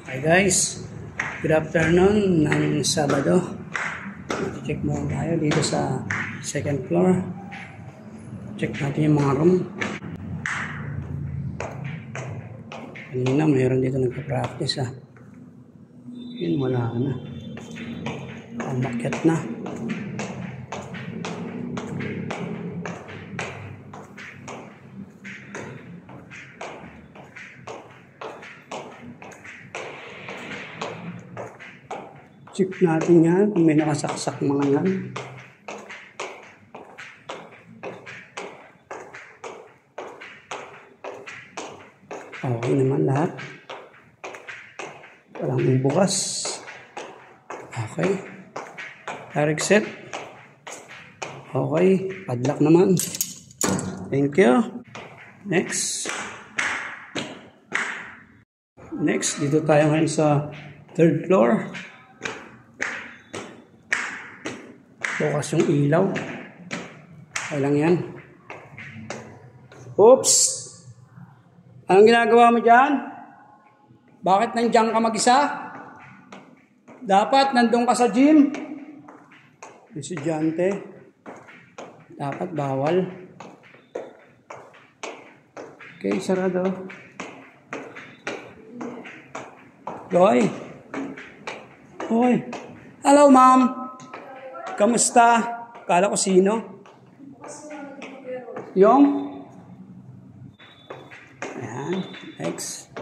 Hi guys, good afternoon ng Sabado. Check muna tayo dito sa second floor. Check natin yung mga room. Kanina mayroon dito nagpa-practice Yun, wala na. Umakyat na. Check natin yan kung may nakasaksak mga yan. Okay naman lahat. Walang bukas. Okay. Direct set. Okay. Padlock naman. Thank you. Next. Next, dito tayo ngayon sa third floor. Bukas yung ilaw. Okay lang yan. Oops! Anong ginagawa mo dyan? Bakit nandiyan ka mag-isa? Dapat nandun ka sa gym. Estudyante. Dapat bawal. Okay, sarado. Hoy. Hoy. Hello, ma'am. Kamusta? Kala ko sino? Yung? Ayan. Next.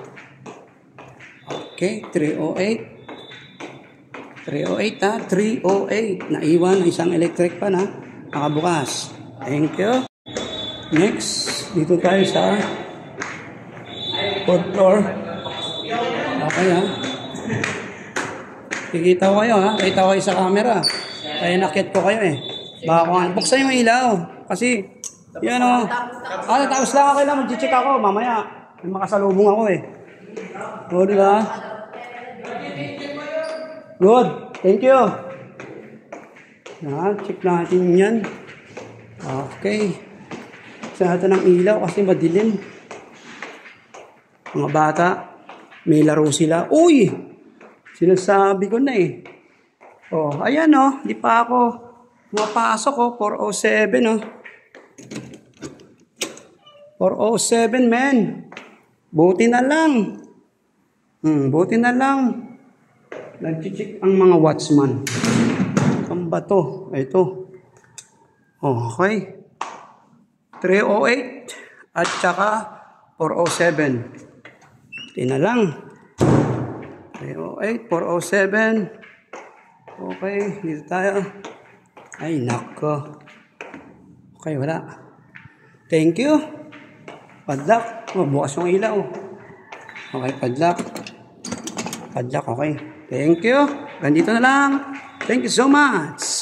Okay. 308. 308 308. Naiwan ang isang electric pan Nakabukas. Thank you. Next. Dito tayo sa fourth floor. Okay Kikita ko kayo Kita ko kayo sa camera. Kaya nakit ko kayo Baka buksan yung ilaw. Kasi, yan tapos lang ako lang. Mag-check ako. Mamaya, may makasalubong ako O, diba? Good. Thank you. Check natin yan. Okay. Sa natin ng ilaw kasi madilim. Mga bata, may laro sila. Uy! Sinasabi ko na ayan di pa ako mapasok 407 407 men. Buti na lang. Buti na lang. Nag-check ang mga watchman. Ang bato. Ito. Okay. 308 at saka 407. Buti na lang. 308, 407. Okay, dito tayo. Ay, nako. Okay, wala. Thank you. Padlock. Bukas yung ilaw. Okay, padlock. Padlock, okay. Thank you. Ganito na lang. Thank you so much.